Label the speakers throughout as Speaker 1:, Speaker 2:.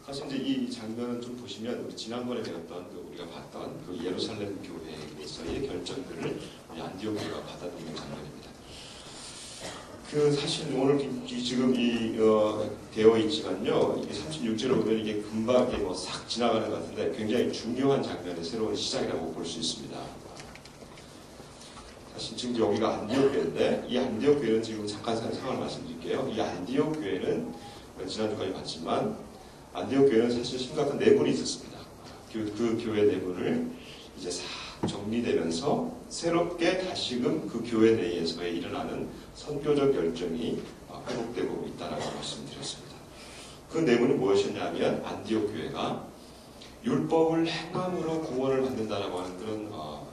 Speaker 1: 사실 이제 이 장면은 좀 보시면 우리 지난번에 배웠던 우리가 봤던 그 예루살렘 교회에서의 결정들을 우리 안디옥 교회가 받아들이는 장면입니다. 사실 오늘 지금 되어 있지만요, 이게 36절을 보면 이게 금방 싹 지나가는 것 같은데 굉장히 중요한 장면의 새로운 시작이라고 볼 수 있습니다. 사실 지금 여기가 안디옥 교회인데 이 안디옥 교회는 지금 잠깐 상황을 말씀드릴게요. 이 안디옥 교회는 지난주까지 봤지만 안디옥 교회는 사실 심각한 내분이 있었습니다. 그 교회 내분을 이제 싹 정리되면서 새롭게 다시금 그 교회 내에서 일어나는 선교적 열정이 회복되고 있다는 말씀드렸습니다. 그 내용은 무엇이었냐면 안디옥 교회가 율법을 행함으로 구원을 받는다라고 하는 그런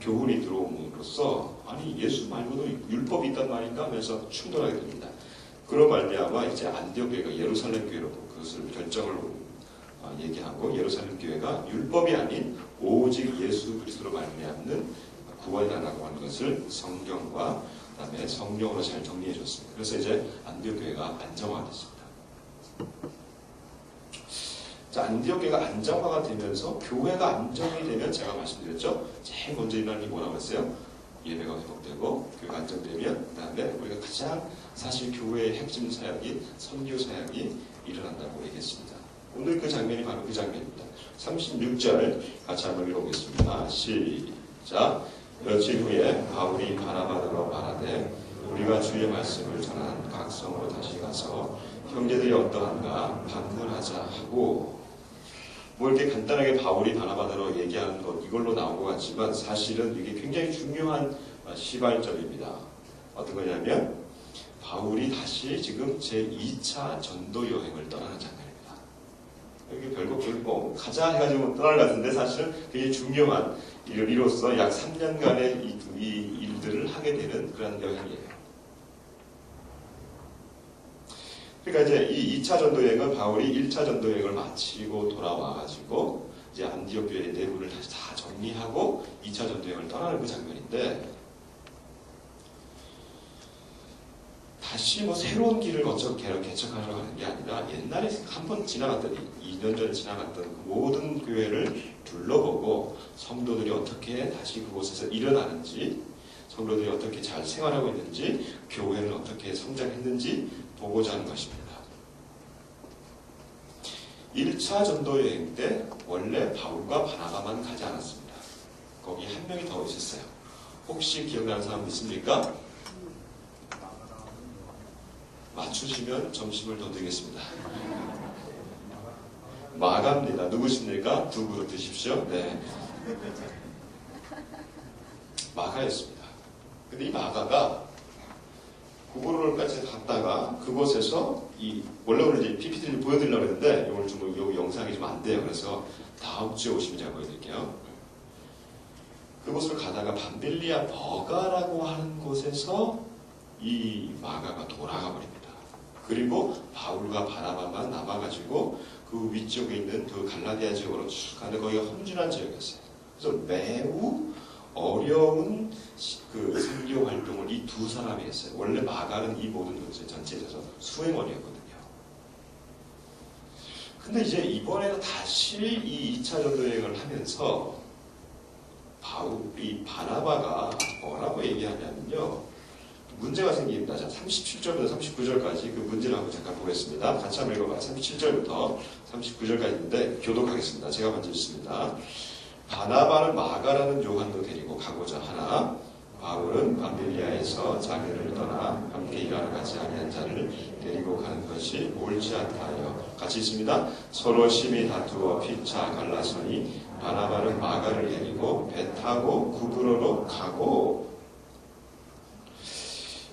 Speaker 1: 교훈이 들어옴으로써 아니 예수 말고도 율법이 있단 말인가 하면서 충돌하게 됩니다. 그런 말미암아 이제 안디옥 교회가 예루살렘 교회로 그것을 결정을 얘기하고 예루살렘 교회가 율법이 아닌 오직 예수 그리스도로 말미암는 구원이라고 하는 것을 성경과 그다음에 성령으로 잘 정리해 줬습니다. 그래서 이제 안디옥 교회가 안정화가 됐습니다. 자, 안디옥 교회가 안정화가 되면서 교회가 안정이 되면 제가 말씀드렸죠. 제일 먼저 일어나는 게 뭐라고 했어요? 예배가 회복되고 교회가 안정되면 그다음에 우리가 가장 사실 교회의 핵심 사역인 선교 사역이 일어난다고 얘기했습니다. 오늘 그 장면이 바로 그 장면입니다. 36절 같이 한번 읽어보겠습니다. 시작. 며칠 후에 바울이 바나바더러 말하되 우리가 주의 말씀을 전한 각 성으로 다시 가서 형제들이 어떠한가 방문하자 하고 뭐 이렇게 간단하게 바울이 바나바더러 얘기하는 것 이걸로 나온 것 같지만 사실은 이게 굉장히 중요한 시발점입니다. 어떤 거냐면 바울이 다시 지금 제2차 전도 여행을 떠나는 장면입니다. 여기 별거 가자 해가지고 떠날 것 같은데 사실은 굉장히 중요한 이로써 약 3년간의 이 일들을 하게 되는 그런 여행이에요. 그러니까 이제 이 2차 전도여행은 바울이 1차 전도여행을 마치고 돌아와가지고 이제 안디옥 교회의 내부를 다시 다 정리하고 2차 전도여행을 떠나는 그 장면인데 다시 새로운 길을 개척하려고 하는 게 아니라 옛날에 한번 지나갔던 2년 전에 지나갔던 그 모든 교회를 둘러보고 성도들이 어떻게 다시 그곳에서 일어나는지 성도들이 어떻게 잘 생활하고 있는지 교회는 어떻게 성장했는지 보고자 하는 것입니다. 1차 전도여행 때 원래 바울과 바나바만 가지 않았습니다. 거기 한 명이 더 있었어요. 혹시 기억나는 사람 있습니까? 맞추시면 점심을 더 드리겠습니다. 마가입니다. 누구십니까? 두 그릇 드십시오. 네. 마가였습니다. 근데 이 마가가 구부로까지 갔다가 그곳에서 원래 오늘 이제 PPT를 보여드리려고 했는데 오늘 좀 이 영상이 좀 안 돼요. 그래서 다음 주에 오시면 제가 보여드릴게요. 그곳을 가다가 밤빌리아 버가라고 하는 곳에서 이 마가가 돌아가 버립니다. 그리고 바울과 바나바만 남아가지고 그 위쪽에 있는 그 갈라디아 지역으로 쭉 가는 거기가 험준한 지역이었어요. 그래서 매우 어려운 그 선교 활동을 이 두 사람이 했어요. 원래 마가는 이 모든 것에 전체에 있어서 수행원이었거든요. 근데 이제 이번에도 다시 이 2차 전도 여행을 하면서 이 바나바가 뭐라고 얘기하냐면요. 문제가 생깁니다. 자, 37절부터 39절까지 그 문제를 한번 잠깐 보겠습니다. 같이 한번 읽어봐요. 37절부터 39절까지인데 교독하겠습니다. 제가 먼저 읽습니다. 바나바는 마가라는 요한도 데리고 가고자 하나 바울은 밤빌리아에서 자기를 떠나 함께 일하러 가지 아니한 자를 데리고 가는 것이 옳지 않다 하여 같이 있습니다. 서로 심히 다투어 피차 갈라서니 바나바는 마가를 데리고 배 타고 구브로로 가고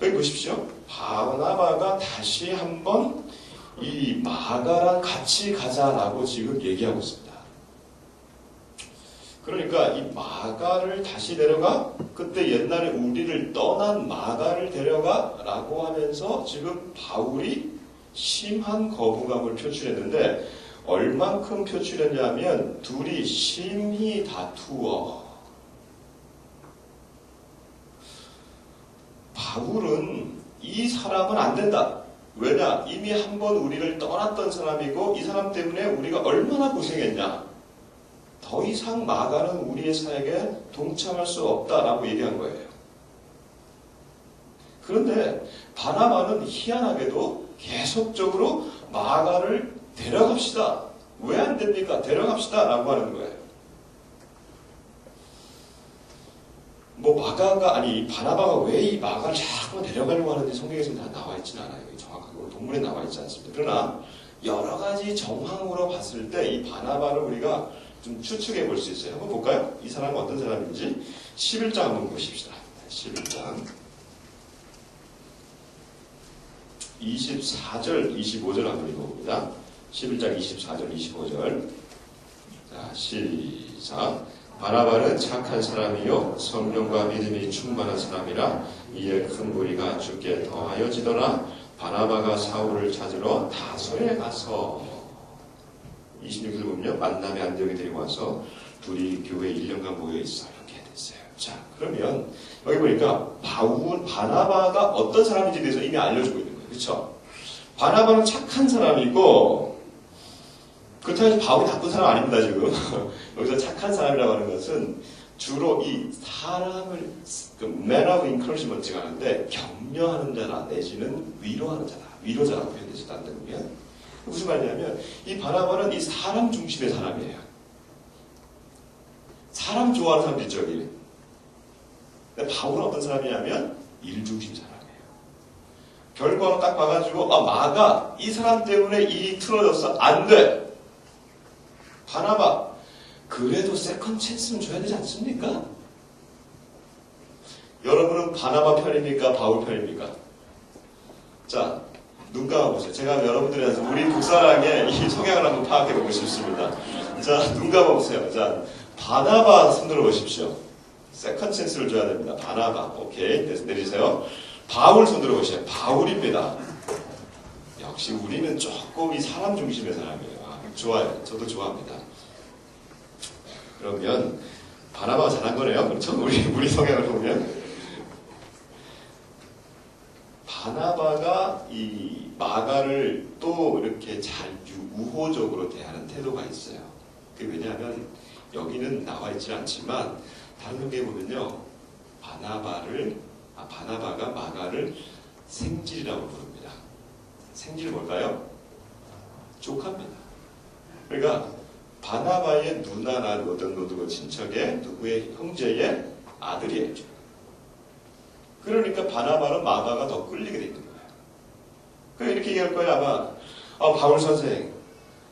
Speaker 1: 여기 보십시오. 바나바가 다시 한번 이 마가랑 같이 가자라고 지금 얘기하고 있습니다. 그러니까 이 마가를 다시 데려가? 그때 옛날에 우리를 떠난 마가를 데려가? 라고 하면서 지금 바울이 심한 거부감을 표출했는데 얼만큼 표출했냐면 둘이 심히 다투어 바울은 이 사람은 안 된다. 왜냐? 이미 한 번 우리를 떠났던 사람이고 이 사람 때문에 우리가 얼마나 고생했냐. 더 이상 마가는 우리의 사역에 동참할 수 없다라고 얘기한 거예요. 그런데 바나바는 희한하게도 계속적으로 마가를 데려갑시다. 왜 안 됩니까? 데려갑시다 라고 하는 거예요. 바나바가 왜 이 마가를 자꾸 데려가려고 하는지 성경에서는 다 나와 있지는 않아요. 정확하게 동물에 나와 있지 않습니다. 그러나 여러 가지 정황으로 봤을 때 이 바나바를 우리가 좀 추측해 볼 수 있어요. 한번 볼까요? 이 사람은 어떤 사람인지 11장 한번 보십시다. 11장 24절 25절 한번 읽어봅니다. 11장 24절 25절 자 시작. 바나바는 착한 사람이요 성령과 믿음이 충만한 사람이라 이에 큰 무리가 주께 더하여지더라. 바나바가 사울을 찾으러 다소에 가서 26절 보면요. 만남의 안디옥에 데리고 와서 둘이 교회에 1년간 모여 있어 이렇게 됐어요. 자 그러면 여기 보니까 바나바가 어떤 사람인지에 대해서 이미 알려주고 있는 거예요. 그렇죠? 바나바는 착한 사람이고 그렇다고 해서 바울이 나쁜 사람 아닙니다. 지금 여기서 착한 사람이라고 하는 것은 주로 이 사람을 man of encouragement가 하는데 격려하는 자나 내지는 위로하는 자다. 위로자라고 표현되지도 않다면 무슨 말이냐면 이 바나바는 이 사람 중심의 사람이에요. 사람 좋아하는 사람들 있죠. 여기. 근데 바울은 어떤 사람이냐면 일 중심 사람이에요. 결과로 딱 봐가지고 마가 이 사람 때문에 일이 틀어졌어. 안 돼. 바나바 그래도 세컨 찬스는 줘야 되지 않습니까? 여러분은 바나바 편입니까? 바울 편입니까? 자, 눈 감아보세요. 제가 여러분들한테 우리 북사랑의 이 성향을 한번 파악해보고 싶습니다. 자, 눈 감아보세요. 자, 바나바 손들어 보십시오. 세컨 찬스를 줘야 됩니다. 바나바. 오케이. 그래서 내리세요. 바울 손들어 보세요. 바울입니다. 역시 우리는 조금 이 사람 중심의 사람이에요. 좋아요. 저도 좋아합니다. 그러면 바나바가 잘한 거네요. 그렇죠? 우리 성향을 보면 바나바가 이 마가를 또 이렇게 잘 우호적으로 대하는 태도가 있어요. 그게 왜냐하면 여기는 나와 있지 않지만 다른 경우에 보면요, 바나바가 마가를 생질이라고 부릅니다. 생질 뭘까요? 조카입니다. 그러니까 바나바의 누나나 누구 친척의 누구의 형제의 아들이에요. 그러니까 바나바는 마가가 더 끌리게 되는 거예요. 그러니까 이렇게 얘기할 거예요. 아마 바울 선생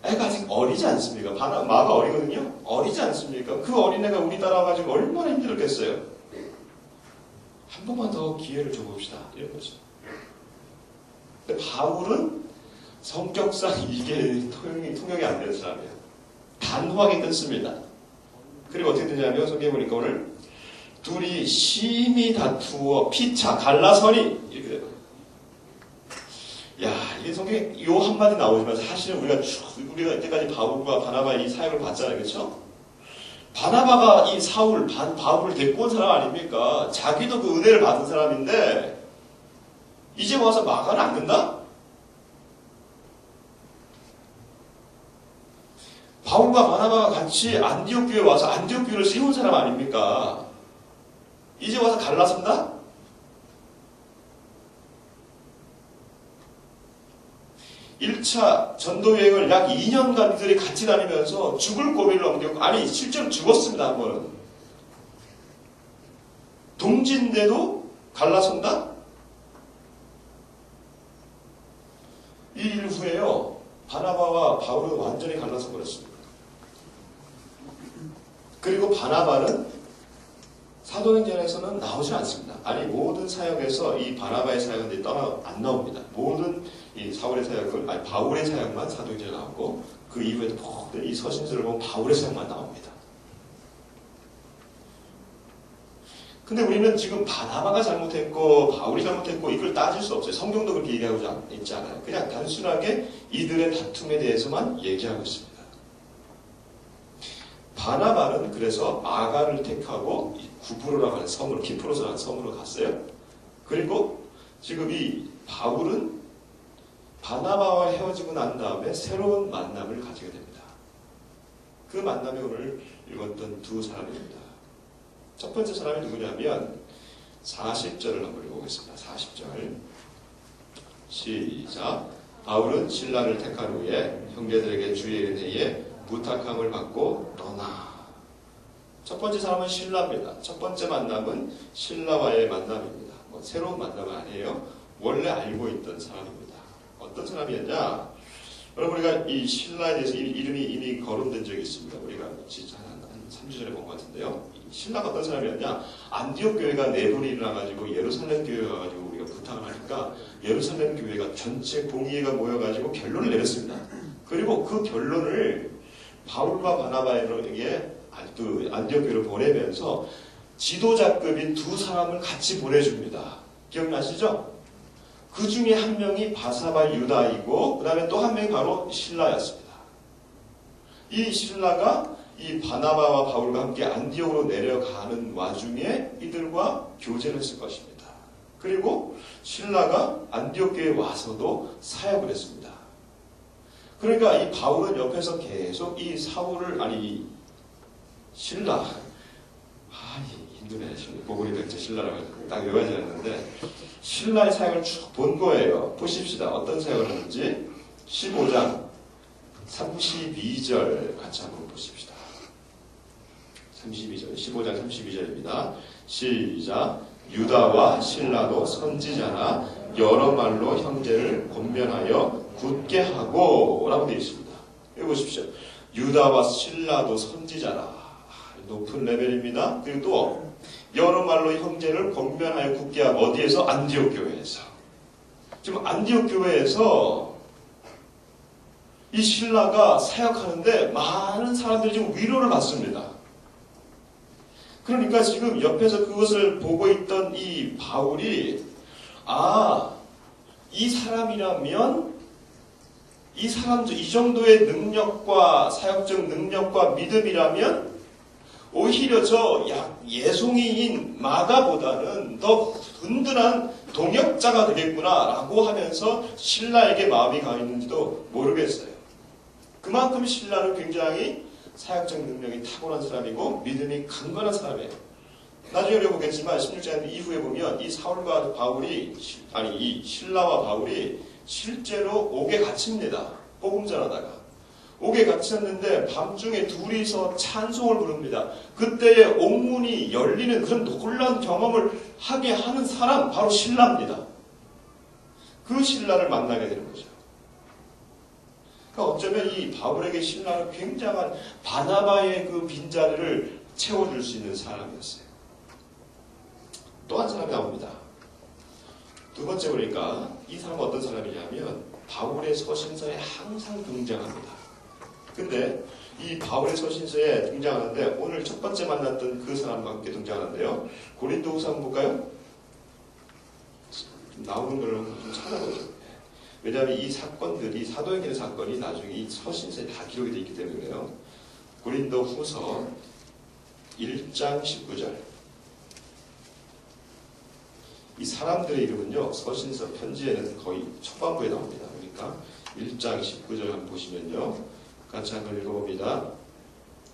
Speaker 1: 애가 아직 어리지 않습니까? 마가 어리거든요. 어리지 않습니까? 그 어린애가 우리 따라와가지고 얼마나 힘들었겠어요. 한 번만 더 기회를 줘봅시다. 이런 거죠. 근데 바울은 성격상 이게 통역이 안 되는 사람이에요. 단호하게 끊습니다. 그리고 어떻게 되냐면 성경에 보니까 오늘 둘이 심히 다투어 피차 갈라서니 이렇게 돼요. 야, 이게 성경에 요 한마디 나오지만 사실은 우리가 이때까지 바울과 바나바 이 사역을 봤잖아요. 그렇죠? 바나바가 이 바울을 데리고 온 사람 아닙니까? 자기도 그 은혜를 받은 사람인데 이제 와서 마가는 안 된다? 바울과 바나바가 같이 안디옥 교회에 와서 안디옥 교회를 세운 사람 아닙니까? 이제 와서 갈라선다? (1차) 전도여행을 약 2년간 이들이 같이 다니면서 죽을 고비를 넘겼고, 아니 실제로 죽었습니다. 한 번은 동지인데도 갈라선다? 이 일 후에요, 바나바와 바울은 완전히 갈라서 버렸습니다. 그리고 바나바는 사도행전에서는 나오지 않습니다. 아니 모든 사역에서 이 바나바의 사역은 안 나옵니다. 모든 이 바울의 사역만 사도행전에 나오고 그 이후에도 모든 이 서신서를 보면 바울의 사역만 나옵니다. 근데 우리는 지금 바나바가 잘못했고 바울이 잘못했고 이걸 따질 수 없어요. 성경도 그렇게 얘기하고 있지 않아요. 그냥 단순하게 이들의 다툼에 대해서만 얘기하고 있습니다. 바나바는 그래서 마가를 택하고 구브로라고 하는 섬으로, 키프로스라는 섬으로 갔어요. 그리고 지금 이 바울은 바나바와 헤어지고 난 다음에 새로운 만남을 가지게 됩니다. 그 만남이 오늘 읽었던 두 사람입니다. 첫 번째 사람이 누구냐면 40절을 한번 읽어보겠습니다. 40절 시작. 바울은 신라를 택한 후에 형제들에게 주의 은혜에 부탁함을 받고 떠나. 첫 번째 사람은 신라입니다. 첫 번째 만남은 신라와의 만남입니다. 새로운 만남은 아니에요. 원래 알고 있던 사람입니다. 어떤 사람이었냐? 여러분 우리가 이 신라에 대해서 이름이 이미 거론된 적이 있습니다. 우리가 진짜 한 3주 전에 본 것 같은데요. 신라가 어떤 사람이었냐? 안디옥 교회가 내분이 일어나가지고 예루살렘 교회에 가가지고 우리가 부탁을 하니까 예루살렘 교회가 전체 공의회가 모여가지고 결론을 내렸습니다. 그리고 그 결론을 바울과 바나바에게 그 안디옥 교회를 보내면서 지도자급인 두 사람을 같이 보내줍니다. 기억나시죠? 그 중에 한 명이 바사바 유다이고 그 다음에 또 한 명이 바로 신라였습니다. 이 신라가 이 바나바와 바울과 함께 안디옥으로 내려가는 와중에 이들과 교제를 했을 것입니다. 그리고 신라가 안디옥 교회에 와서도 사역을 했습니다. 그러니까 이 바울은 옆에서 계속 이 사울을 이 신라 힘드네. 보고리 백제 신라라고 딱 외워야지 않는데 신라의 사역을 쭉 본 거예요. 보십시다. 어떤 사역을 하는지 15장 32절 같이 한번 보십시다. 32절 15장 32절입니다. 시작. 유다와 신라도 선지자나 여러 말로 형제를 권면하여 굳게 하고 라고 되어 있습니다. 여기 보십시오. 유다와 신라도 선지자라. 높은 레벨입니다. 그리고 또 여러 말로 형제를 권면하여 굳게 하고 어디에서? 안디옥 교회에서. 지금 안디옥 교회에서 이 신라가 사역하는데 많은 사람들이 지금 위로를 받습니다. 그러니까 지금 옆에서 그것을 보고 있던 이 바울이 이 사람이라면 이 사람들 이 정도의 능력과 사역적 능력과 믿음이라면 오히려 저 예송이인 마가보다는 더 든든한 동역자가 되겠구나라고 하면서 신라에게 마음이 가 있는지도 모르겠어요. 그만큼 신라는 굉장히 사역적 능력이 탁월한 사람이고 믿음이 강건한 사람이에요. 나중에 우리가 보겠지만 16장 이후에 보면 이 사울과 바울이 이 신라와 바울이 실제로 옥에 갇힙니다. 복음 전하다가. 옥에 갇혔는데 밤중에 둘이서 찬송을 부릅니다. 그때에 옥문이 열리는 그런 놀라운 경험을 하게 하는 사람 바로 신라입니다. 그 신라를 만나게 되는 거죠. 그러니까 어쩌면 이 바울에게 신라는 굉장한 바나바의 그 빈자리를 채워줄 수 있는 사람이었어요. 또 한 사람이 나옵니다. 두 번째 보니까 이 사람은 어떤 사람이냐면 바울의 서신서에 항상 등장합니다. 근데 이 바울의 서신서에 등장하는데 오늘 첫 번째 만났던 그 사람과 함께 등장하는데요. 고린도후서 한번 볼까요? 나오는 걸 좀 찾아보죠. 왜냐하면 이 사건들이 사도행전의 사건이 나중에 이 서신서에 다 기록이 되어 있기 때문에 그래요. 고린도후서 1장 19절. 이 사람들의 이름은요. 서신서 편지에는 거의 초반부에 나옵니다. 그러니까 1장 19절 한번 보시면요. 같이 한번 읽어봅니다.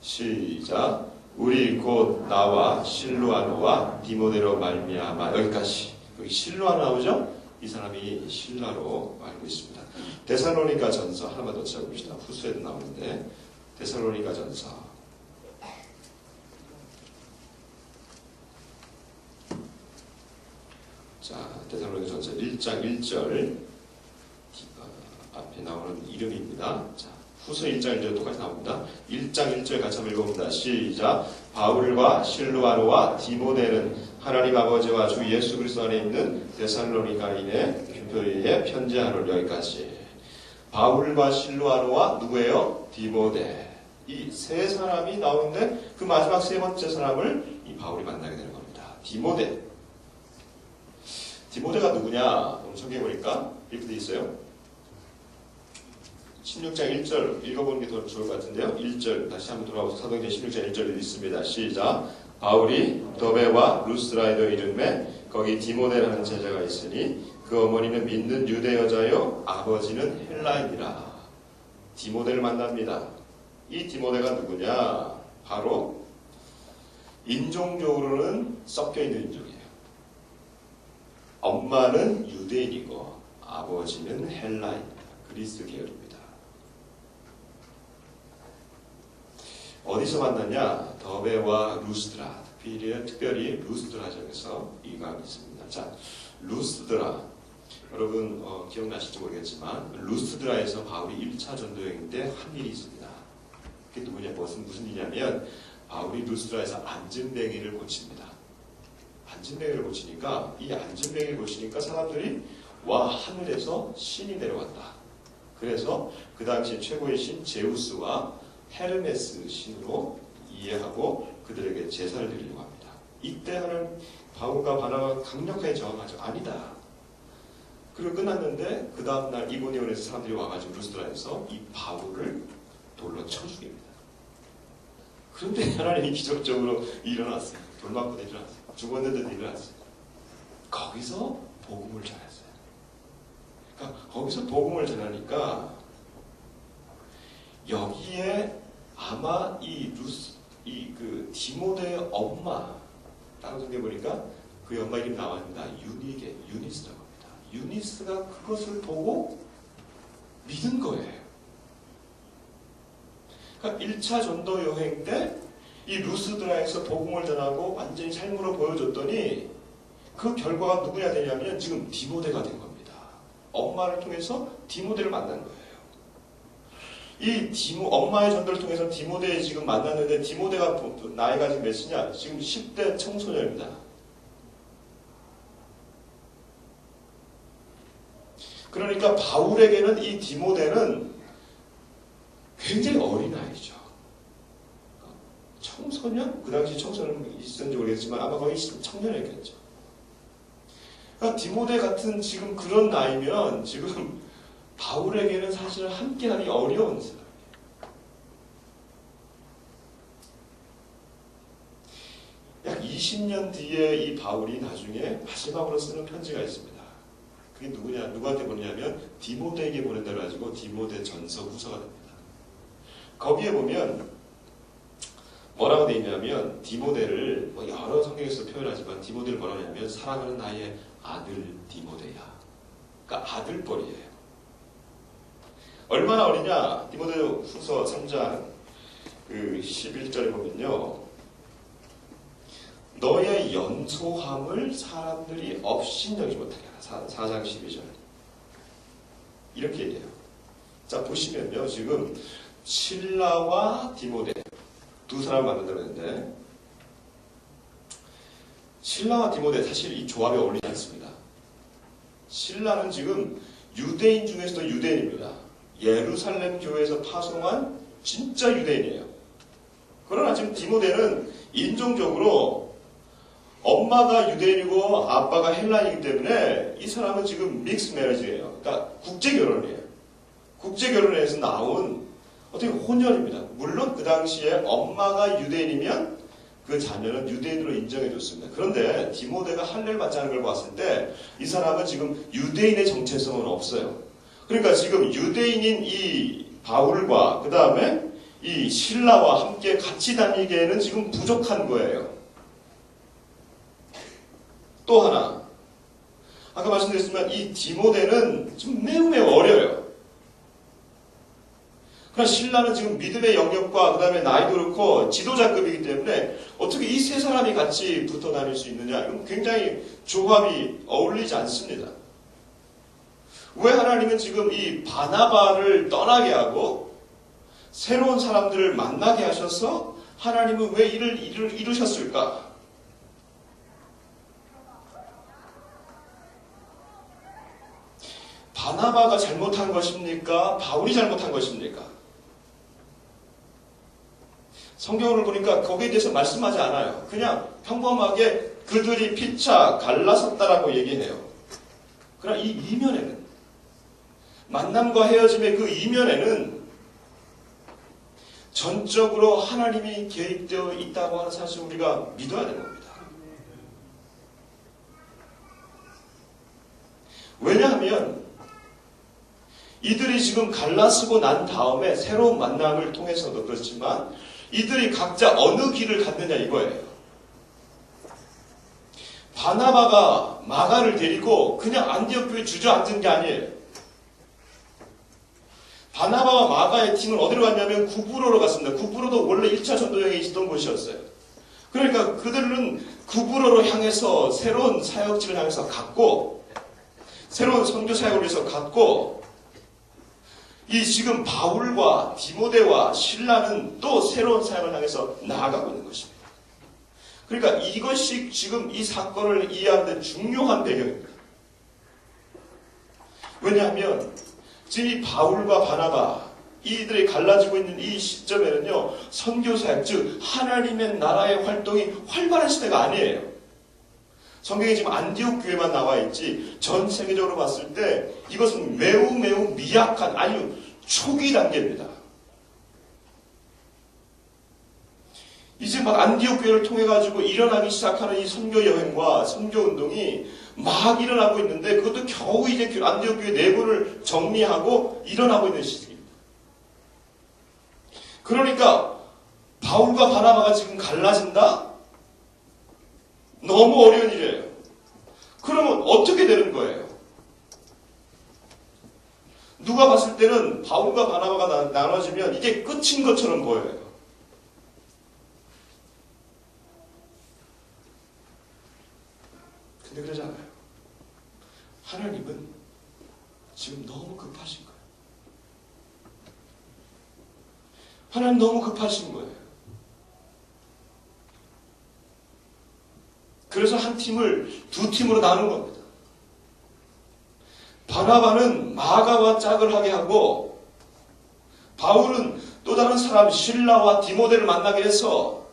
Speaker 1: 시작. 우리 곧 나와 실루아노와 디모데로 말미암아. 여기까지. 여기 실루아노 나오죠? 이 사람이 신라로 알고 있습니다. 데살로니가 전서 하나만 더 찾아봅시다. 후서에도 나오는데 데살로니가 전서 자 데살로니가 전서 1장 1절 앞에 나오는 이름입니다. 자, 후서 1장 1절 똑같이 나옵니다. 1장 1절 같이 한번 읽어봅니다. 시작. 바울과 실루아노와 디모데는 하나님 아버지와 주 예수 그리스도 안에 있는 데살로니가인의 교회에 편지하노. 여기까지. 바울과 실루아노와 누구예요? 디모데. 이 세 사람이 나오는데 그 마지막 세 번째 사람을 이 바울이 만나게 되는 겁니다. 디모데. 디모데가 누구냐? 성경에 보니까 이렇게 돼 있어요. 16장 1절 읽어보는 게 더 좋을 것 같은데요. 1절 다시 한번 돌아와서 사도행전 16장 1절을 읽습니다. 시작. 바울이 더베와 루스라에도 이름에 거기 디모데라는 제자가 있으니 그 어머니는 믿는 유대 여자요 아버지는 헬라인이라. 디모데를 만납니다. 이 디모데가 누구냐? 바로 인종적으로는 섞여 있는 인종이에요. 엄마는 유대인이고 아버지는 헬라인입니다. 그리스 계열입니다. 어디서 만났냐? 더베와 루스드라, 특별히 루스드라 지역에서 이가 있습니다. 자, 루스드라, 여러분 기억나실지 모르겠지만 루스드라에서 바울이 1차 전도여행 때 한 일이 있습니다. 그게 누구냐? 무슨 일이냐면 바울이 루스드라에서 앉은뱅이를 고칩니다. 앉은뱅이를 고치니까 이 앉은뱅이를 고치니까 사람들이 와, 하늘에서 신이 내려왔다. 그래서 그 당시 최고의 신 제우스와 헤르메스 신으로 이해하고 그들에게 제사를 드리려고 합니다. 이때 하는 바울과 바나바가 강력하게 저항하죠. 아니다. 그리고 끝났는데 그 다음날 이고니온에서 사람들이 와가지고 루스드라에서 이 바울을 돌로 쳐 죽입니다. 그런데 하나님이 기적적으로 일어났어요. 돌 맞고 일어났어요. 죽었는데도 일어났어요. 거기서 복음을 전했어요. 그러니까 거기서 복음을 전하니까 여기에 아마 그 디모데의 엄마, 다른 성경에 보니까 그 엄마 이름 나왔습니다. 유니스라고 합니다. 유니스가 그것을 보고 믿은 거예요. 그러니까 1차 전도 여행 때 이 루스드라에서 복음을 전하고 완전히 삶으로 보여줬더니 그 결과가 누구냐 되냐면 지금 디모데가 된 겁니다. 엄마를 통해서 디모데를 만난 거예요. 엄마의 전도를 통해서 디모데를 지금 만났는데 디모데가 나이가 지금 몇이냐? 지금 10대 청소년입니다. 그러니까 바울에게는 이 디모데는 굉장히 어린 아이죠. 청소년? 그 당시 청소년 있었는지 모르겠지만 아마 거의 청년이었겠죠. 그러니까 디모데 같은 지금 그런 나이면 지금 바울에게는 사실은 함께하기 어려운 사람이에요. 약 20년 뒤에 이 바울이 나중에 마지막으로 쓰는 편지가 있습니다. 그게 누구한테 보내냐면 디모데에게 보낸다 가지고 디모데 전서 후서가 됩니다. 거기에 보면 뭐라고 되어 있냐면 디모데를 여러 성경에서 표현하지만 디모데를 뭐라고 하냐면 사랑하는 나의 아들 디모데야. 그러니까 아들뻘이에요. 얼마나 어리냐? 디모데 후서 3장 11절에 보면요. 너의 연소함을 사람들이 업신여기지 못하게 하라. 4장 12절. 이렇게 얘기해요. 자, 보시면요. 지금 실라와 디모데 두 사람 만난다고 했는데 실라와 디모데 사실 이 조합이 어울리지 않습니다. 실라는 지금 유대인 중에서도 유대인입니다. 예루살렘 교회에서 파송한 진짜 유대인이에요. 그러나 지금 디모데는 인종적으로 엄마가 유대인이고 아빠가 헬라인이기 때문에 이 사람은 지금 믹스 매니지예요. 그러니까 국제 결혼이에요. 국제 결혼에서 나온 어떻게 혼혈입니다. 물론 그 당시에 엄마가 유대인이면 그 자녀는 유대인으로 인정해줬습니다. 그런데 디모데가 할례를 받지 않은 걸 봤을 때 이 사람은 지금 유대인의 정체성은 없어요. 그러니까 지금 유대인인 이 바울과 그 다음에 이 실라와 함께 같이 다니기에는 지금 부족한 거예요. 또 하나, 아까 말씀드렸지만 이 디모데는 지금 매우 어려요. 그러나 신라는 지금 믿음의 영역과 그 다음에 나이도 그렇고 지도자급이기 때문에 어떻게 이 세 사람이 같이 붙어 다닐 수 있느냐? 이건 굉장히 조합이 어울리지 않습니다. 왜 하나님은 지금 이 바나바를 떠나게 하고 새로운 사람들을 만나게 하셔서 하나님은 왜 이루셨을까? 바나바가 잘못한 것입니까? 바울이 잘못한 것입니까? 성경을 보니까 거기에 대해서 말씀하지 않아요. 그냥 평범하게 그들이 피차 갈라섰다라고 얘기해요. 그러나 이 이면에는 만남과 헤어짐의 그 이면에는 전적으로 하나님이 개입되어 있다고 하는 사실을 우리가 믿어야 되는 겁니다. 왜냐하면 이들이 지금 갈라쓰고 난 다음에 새로운 만남을 통해서도 그렇지만 이들이 각자 어느 길을 갔느냐 이거예요. 바나바가 마가를 데리고 그냥 안디옥 교회에 주저앉은 게 아니에요. 바나바와 마가의 팀은 어디로 갔냐면 구브로로 갔습니다. 구브로도 원래 1차 전도여행에 있었던 곳이었어요. 그러니까 그들은 구브로로 향해서 새로운 사역지를 향해서 갔고 새로운 선교 사역을 위해서 갔고 이 지금 바울과 디모데와 실라는 또 새로운 사역을 향해서 나아가고 있는 것입니다. 그러니까 이것이 지금 이 사건을 이해하는 데 중요한 배경입니다. 왜냐하면 지금 이 바울과 바나바 이들이 갈라지고 있는 이 시점에는요 선교사역 즉 하나님의 나라의 활동이 활발한 시대가 아니에요. 성경에 지금 안디옥 교회만 나와 있지 전 세계적으로 봤을 때 이것은 매우 미약한 아니요 초기 단계입니다. 이제 막 안디옥 교회를 통해 가지고 일어나기 시작하는 이 선교 여행과 선교 운동이 막 일어나고 있는데 그것도 겨우 이제 안디옥 교회 내부를 정리하고 일어나고 있는 시기입니다. 그러니까 바울과 바나바가 지금 갈라진다? 너무 어려운 일이에요. 그러면 어떻게 되는 거예요? 누가 봤을 때는 바울과 바나바가 나눠지면 이게 끝인 것처럼 보여요. 근데 그러지 않아요. 하나님은 지금 너무 급하신 거예요. 하나님 너무 급하신 거예요. 그래서 한 팀을 두 팀으로 나눈 겁니다. 바나바는 마가와 짝을 하게 하고 바울은 또 다른 사람 실라와 디모데를 만나게 해서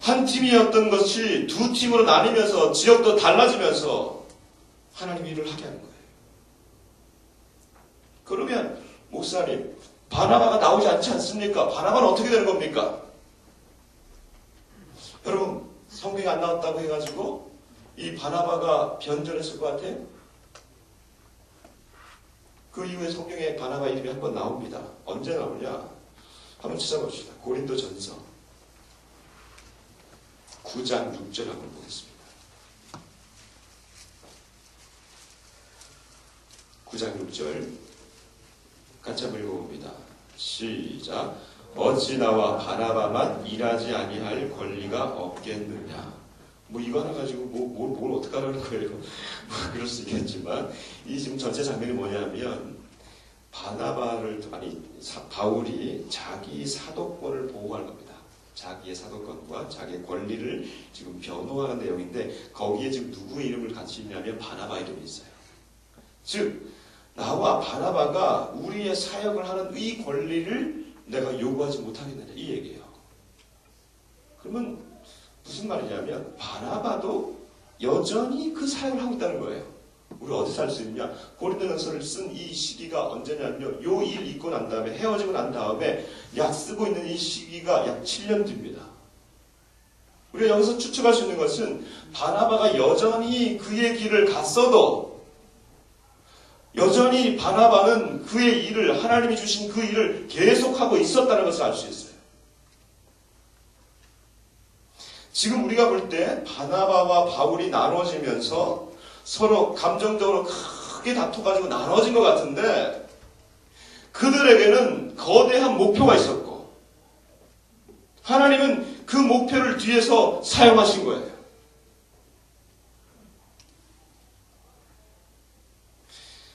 Speaker 1: 한 팀이었던 것이 두 팀으로 나뉘면서 지역도 달라지면서 하나님 일을 하게 하는 거예요. 그러면 목사님 바나바가 나오지 않지 않습니까? 바나바는 어떻게 되는 겁니까? 여러분 성경이 안 나왔다고 해가지고 이 바나바가 변절했을 것 같아요? 그 이후에 성경에 바나바 이름이 한번 나옵니다. 언제 나오냐? 한번 찾아봅시다. 고린도전서 9장 6절 한번 보겠습니다. 9장 6절 같이 한번 읽어봅니다. 시작. 어찌 나와 바나바만 일하지 아니할 권리가 없겠느냐. 뭐 이거 하나 가지고 뭘 어떻게 하라는 거예요. 뭐 그럴 수 있겠지만 이 지금 전체 장면이 뭐냐면 바울이 자기 사도권을 보호하는 겁니다. 자기의 사도권과 자기의 권리를 지금 변호하는 내용인데 거기에 지금 누구의 이름을 같이 있냐면 바나바 이름이 있어요. 즉 나와 바나바가 우리의 사역을 하는 이 권리를 내가 요구하지 못하겠느냐 이 얘기예요. 그러면 무슨 말이냐면 바나바도 여전히 그 사역을 하고 있다는 거예요. 우리 어디서 알 수 있냐? 고린도전서를 쓴 이 시기가 언제냐면 요 일 있고 난 다음에 헤어지고 난 다음에 약 쓰고 있는 이 시기가 약 7년 뒤입니다. 우리가 여기서 추측할 수 있는 것은 바나바가 여전히 그의 길을 갔어도 여전히 바나바는 그의 일을 하나님이 주신 그 일을 계속하고 있었다는 것을 알 수 있어요. 지금 우리가 볼 때 바나바와 바울이 나눠지면서 서로 감정적으로 크게 다퉈가지고 나눠진 것 같은데 그들에게는 거대한 목표가 있었고 하나님은 그 목표를 뒤에서 사용하신 거예요.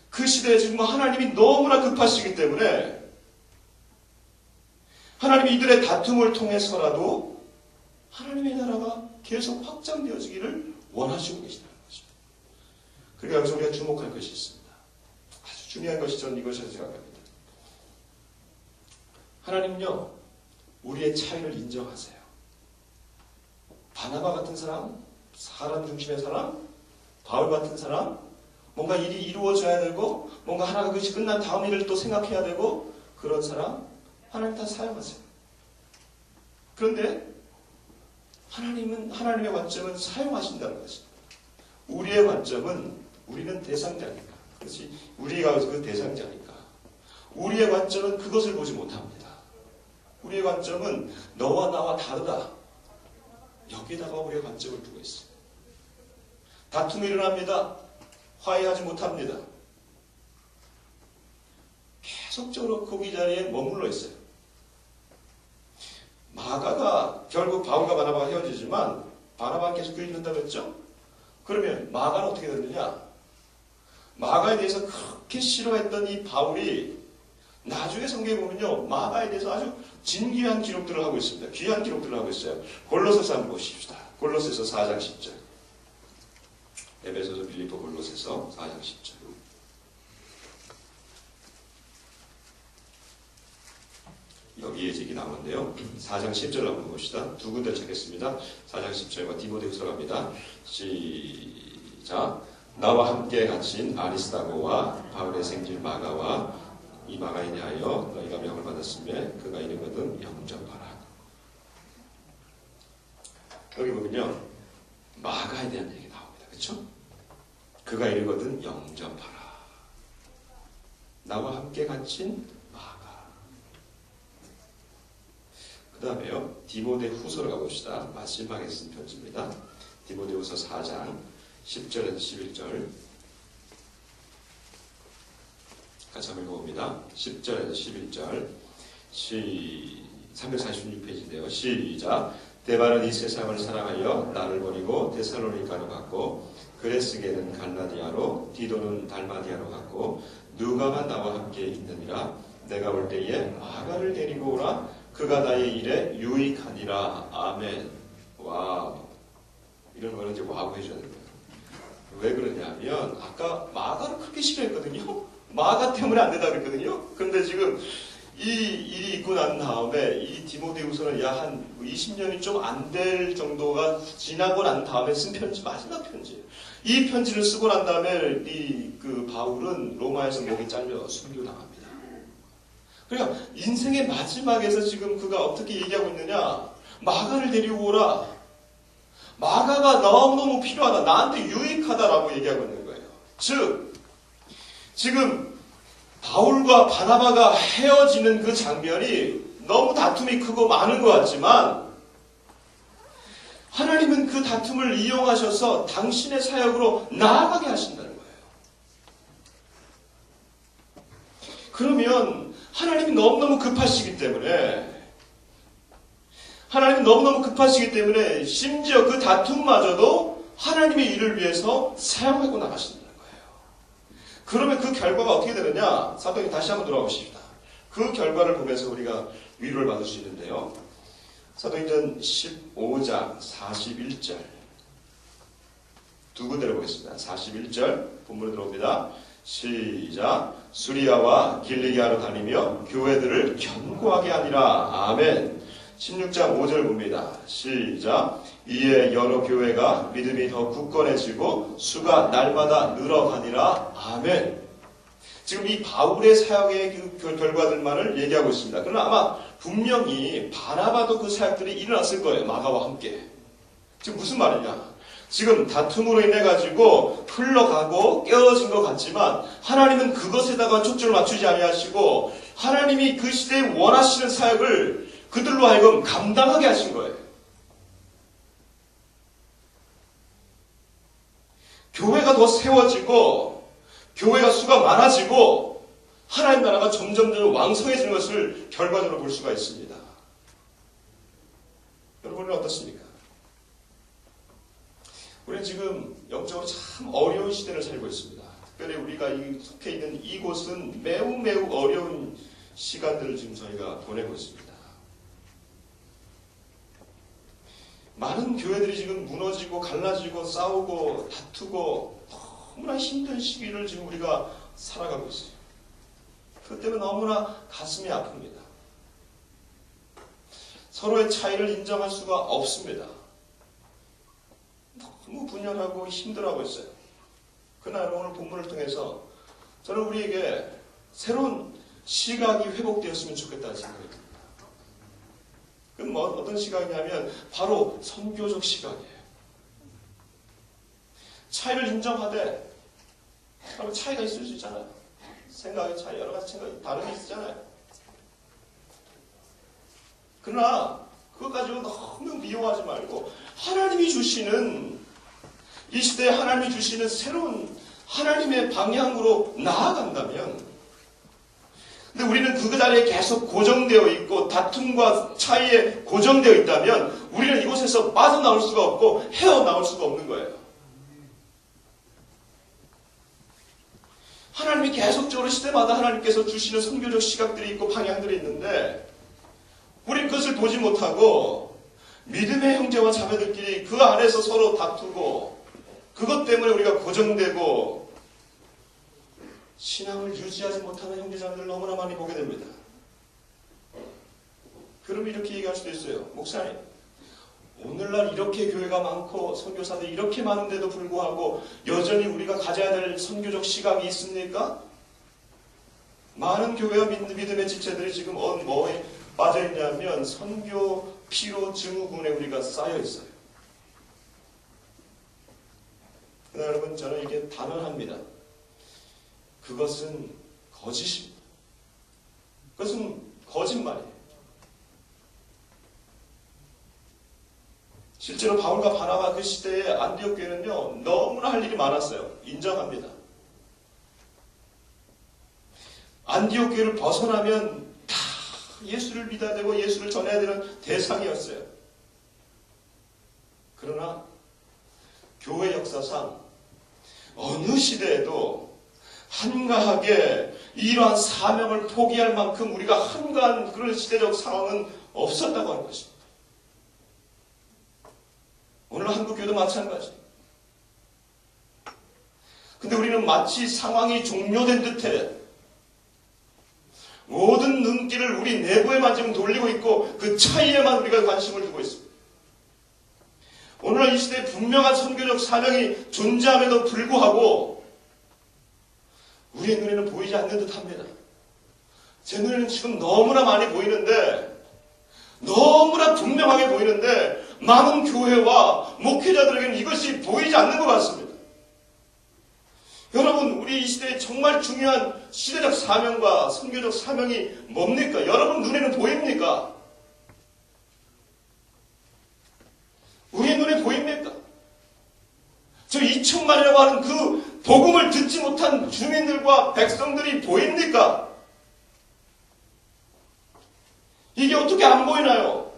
Speaker 1: 그 시대에 지금 하나님이 너무나 급하시기 때문에 하나님이 이들의 다툼을 통해서라도 하나님의 나라가 계속 확장되어지기를 원하시고 계시다는 것입니다. 그러니까 여기서 우리가 주목할 것이 있습니다. 아주 중요한 것이 저는 이것이라고 생각합니다. 하나님은요, 우리의 차이를 인정하세요. 바나바 같은 사람 중심의 사람, 바울 같은 사람, 뭔가 일이 이루어져야 되고 뭔가 하나가 그것이 끝난 다음 일을 또 생각해야 되고 그런 사람 하나님 다 사용하세요. 그런데 하나님의 관점은 사용하신다는 것입니다. 우리의 관점은 우리는 대상자입니다. 그렇지? 우리가 그 대상자니까. 우리의 관점은 그것을 보지 못합니다. 우리의 관점은 너와 나와 다르다. 여기다가 우리의 관점을 두고 있어요. 다툼이 일어납니다. 화해하지 못합니다. 계속적으로 거기 자리에 머물러 있어요. 마가가 결국 바울과 바나바가 헤어지지만 바나바는 계속 그 있는다고 했죠? 그러면 마가는 어떻게 됐느냐? 마가에 대해서 그렇게 싫어했던 이 바울이 나중에 성경에 보면요, 마가에 대해서 아주 진귀한 기록들을 하고 있습니다. 귀한 기록들을 하고 있어요. 골로새서 한번 보십시다. 골로새서 4장 10절. 에베소서, 빌립보, 골로새서 4장 10절. 여기에 얘기 나오는데요. 4장 10절 한번 봅시다. 두 군데 찾겠습니다. 4장 10절과 디모데후서 갑니다. 시작. 나와 함께 갇힌 아리스다고와 바울의 생질 마가와 이 마가에 대하여 너희가 명을 받았으며 그가 이르거든 영접하라. 여기 보면요, 마가에 대한 얘기 나옵니다. 그렇죠? 그가 이르거든 영접하라. 나와 함께 갇힌 마가. 그 다음에요, 디모데후서로 가봅시다. 마지막에 쓴 편지입니다. 디모데후서 4장 10절에서 11절 같이 한번 읽어봅니다. 10절에서 11절 346페이지인데요. 시작. 데바는 이 세상을 사랑하여 나를 버리고 데살로니가로 갔고 그레스게는 갈라디아로 디도는 달마디아로 갔고 누가가 나와 함께 있느니라. 내가 올 때에 마가를 데리고 오라. 그가 나의 일에 유익하니라. 아멘. 와, 이런 거는 이제 와우 해줘야 됩니다. 왜 그러냐면 아까 마가를 그렇게 싫어했거든요. 마가 때문에 안 된다 그랬거든요. 그런데 지금 이 일이 있고 난 다음에 이 디모데후서는 약 한 20년이 좀 안 될 정도가 지나고 난 다음에 쓴 편지, 마지막 편지예요. 이 편지를 쓰고 난 다음에 그 바울은 로마에서 목이 잘려 순교당합니다. 그러니까 인생의 마지막에서 지금 그가 어떻게 얘기하고 있느냐? 마가를 데리고 오라. 마가가 너무너무 필요하다. 나한테 유익하다라고 얘기하고 있는 거예요. 즉 지금 바울과 바나바가 헤어지는 그 장면이 너무 다툼이 크고 많은 것 같지만 하나님은 그 다툼을 이용하셔서 당신의 사역으로 나아가게 하신다는 거예요. 그러면 하나님이 너무너무 급하시기 때문에 심지어 그 다툼마저도 하나님의 일을 위해서 사용하고 나가신다는 거예요. 그러면 그 결과가 어떻게 되느냐? 사도행 다시 한번 돌아가 보십시다. 그 결과를 보면서 우리가 위로를 받을 수 있는데요. 사도행전 15장 41절 두 군데를 보겠습니다. 41절 본문에 들어옵니다. 시작. 수리아와 길리기아로 다니며 교회들을 견고하게 하니라. 아멘. 16장 5절 봅니다. 시작. 이에 여러 교회가 믿음이 더 굳건해지고 수가 날마다 늘어가니라. 아멘. 지금 이 바울의 사역의 그 결과들만을 얘기하고 있습니다. 그러나 아마 분명히 바나바도 그 사역들이 일어났을 거예요. 마가와 함께. 지금 무슨 말이냐? 지금 다툼으로 인해 가지고 흘러가고 깨어진 것 같지만 하나님은 그것에다가 초점을 맞추지 아니하시고 하나님이 그 시대에 원하시는 사역을 그들로 하여금 감당하게 하신 거예요. 교회가 더 세워지고 교회가 수가 많아지고 하나님 나라가 점점 왕성해지는 것을 결과적으로 볼 수가 있습니다. 여러분은 어떻습니까? 우리는 지금 영적으로 참 어려운 시대를 살고 있습니다. 특별히 우리가 속해 있는 이곳은 매우 어려운 시간들을 지금 저희가 보내고 있습니다. 많은 교회들이 지금 무너지고 갈라지고 싸우고 다투고 너무나 힘든 시기를 지금 우리가 살아가고 있어요. 그 때문에 너무나 가슴이 아픕니다. 서로의 차이를 인정할 수가 없습니다. 너무 분열하고 힘들어하고 있어요. 그날 오늘 본문을 통해서 저는 우리에게 새로운 시각이 회복되었으면 좋겠다는 생각이 듭니다. 그럼 어떤 시각이냐면 바로 선교적 시각이에요. 차이를 인정하되 여러분 차이가 있을 수 있잖아요. 생각의 차이, 여러 가지 생각이 다름이 있잖아요. 그러나 그것 가지고 너무 미워하지 말고 하나님이 주시는 이 시대에 하나님이 주시는 새로운 하나님의 방향으로 나아간다면, 근데 우리는 그 자리에 계속 고정되어 있고 다툼과 차이에 고정되어 있다면 우리는 이곳에서 빠져나올 수가 없고 헤어나올 수가 없는 거예요. 하나님이 계속적으로 시대마다 하나님께서 주시는 선교적 시각들이 있고 방향들이 있는데 우리는 그것을 보지 못하고 믿음의 형제와 자매들끼리 그 안에서 서로 다투고 그것 때문에 우리가 고정되고 신앙을 유지하지 못하는 형제자매들을 너무나 많이 보게 됩니다. 그럼 이렇게 얘기할 수도 있어요. 목사님, 오늘날 이렇게 교회가 많고 선교사들이 이렇게 많은데도 불구하고 여전히 우리가 가져야 될 선교적 시각이 있습니까? 많은 교회와 믿음의 지체들이 지금 뭐에 빠져있냐면 선교 피로 증후군에 우리가 쌓여있어요. 그러나 여러분, 저는 이게 단언합니다. 그것은 거짓입니다. 그것은 거짓말이에요. 실제로 바울과 바나바 그 시대에 안디옥 교회는요, 너무나 할 일이 많았어요. 인정합니다. 안디옥 교회를 벗어나면 다 예수를 믿어야 되고 예수를 전해야 되는 대상이었어요. 그러나 교회 역사상 어느 시대에도 한가하게 이러한 사명을 포기할 만큼 우리가 한가한 그런 시대적 상황은 없었다고 하는 것입니다. 오늘 한국교회도 마찬가지. 근데 우리는 마치 상황이 종료된 듯해 모든 눈길을 우리 내부에만 지금 돌리고 있고 그 차이에만 우리가 관심을 두고 있습니다. 오늘날 이 시대에 분명한 선교적 사명이 존재함에도 불구하고 우리의 눈에는 보이지 않는 듯합니다. 제 눈에는 지금 너무나 많이 보이는데, 너무나 분명하게 보이는데 많은 교회와 목회자들에게는 이것이 보이지 않는 것 같습니다. 여러분, 우리 이 시대에 정말 중요한 시대적 사명과 선교적 사명이 뭡니까? 여러분 눈에는 보입니까? 우리의 눈에 보입니까? 저 2천만이라고 하는 그 복음을 듣지 못한 주민들과 백성들이 보입니까? 이게 어떻게 안 보이나요?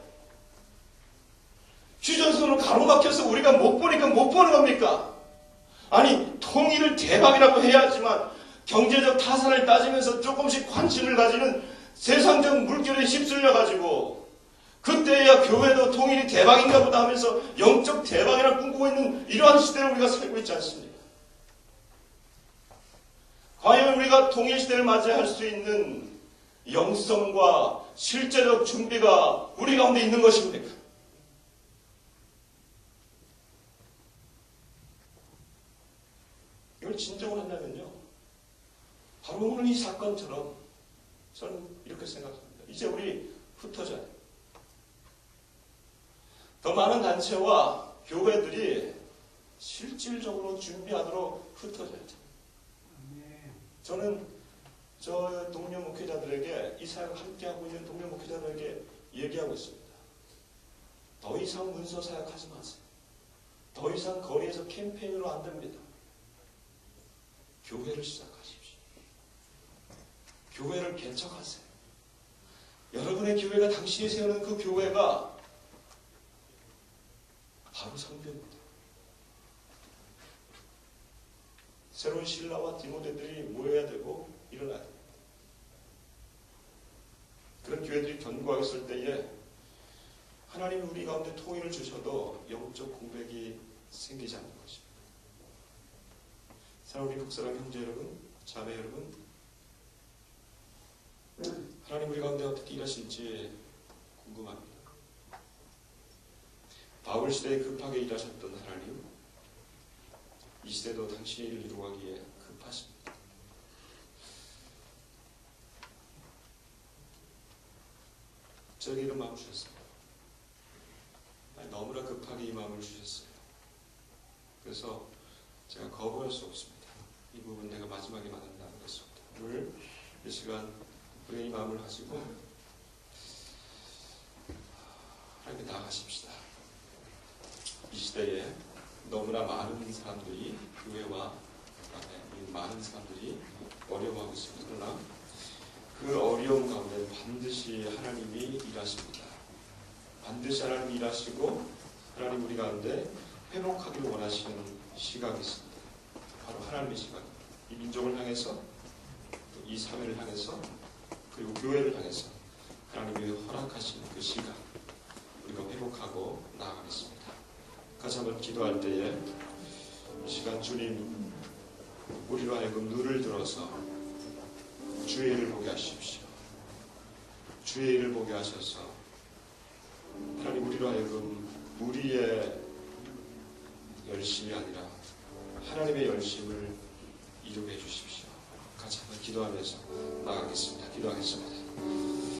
Speaker 1: 휴전선으로 가로막혀서 우리가 못 보니까 못 보는 겁니까? 아니, 통일을 대박이라고 해야지만 경제적 타산을 따지면서 조금씩 관심을 가지는 세상적 물결에 휩쓸려가지고 그때야 교회도 통일이 대박인가 보다 하면서 영적 대박이라 꿈꾸고 있는 이러한 시대를 우리가 살고 있지 않습니까? 과연 우리가 통일시대를 맞이할 수 있는 영성과 실제적 준비가 우리 가운데 있는 것입니까? 이걸 진정을 한다면요, 바로 오늘 이 사건처럼 저는 이렇게 생각합니다. 이제 우리 흩어져야 돼요. 더 많은 단체와 교회들이 실질적으로 준비하도록 흩어져야 돼요. 저는 저 동료 목회자들에게, 이 사역을 함께하고 있는 동료 목회자들에게 얘기하고 있습니다. 더 이상 문서 사역하지 마세요. 더 이상 거리에서 캠페인으로 안 됩니다. 교회를 시작하십시오. 교회를 개척하세요. 여러분의 교회가, 당신이 세우는 그 교회가 바로 성교입니다. 새로운 신라와 디모데들이 모여야 되고 일어나야 됩니다. 그런 교회들이 견고하게 있을 때에 하나님이 우리 가운데 통일을 주셔도 영적 공백이 생기지 않는 것입니다. 사랑하는 우리 북사랑 형제 여러분, 자매 여러분, 하나님 우리 가운데 어떻게 일하실지 궁금합니다. 바울 시대에 급하게 일하셨던 하나님, 이 시대도 당신의 일을 이루어가기에 급하십니다. 저에게 이런 마음을 주셨습니다. 너무나 급하게 이 마음을 주셨어요. 그래서 제가 거부할 수 없습니다. 이 부분 내가 마지막에 만난다는 것입니다. 오늘 이 시간 우리의 이 마음을 가지고 하나님께 나아가십시다. 이 시대에 너무나 많은 사람들이 교회와 이 많은 사람들이 어려워하고 있습니다. 그러나 그 어려움 가운데 반드시 하나님이 일하십니다. 반드시 하나님이 일하시고 하나님 우리 가운데 회복하기를 원하시는 시각이 있습니다. 바로 하나님의 시각. 이 민족을 향해서 이 사회를 향해서 그리고 교회를 향해서 하나님이 허락하시는 그 시각 우리가 회복하고 나아가겠습니다. 같이 한번 기도할 때에 이 시간 주님 우리로 하여금 눈을 들어서 주의 일을 보게 하십시오. 주의 일을 보게 하셔서 하나님 우리로 하여금 우리의 열심이 아니라 하나님의 열심을 이루게 해주십시오. 같이 한번 기도하면서 나가겠습니다. 기도하겠습니다.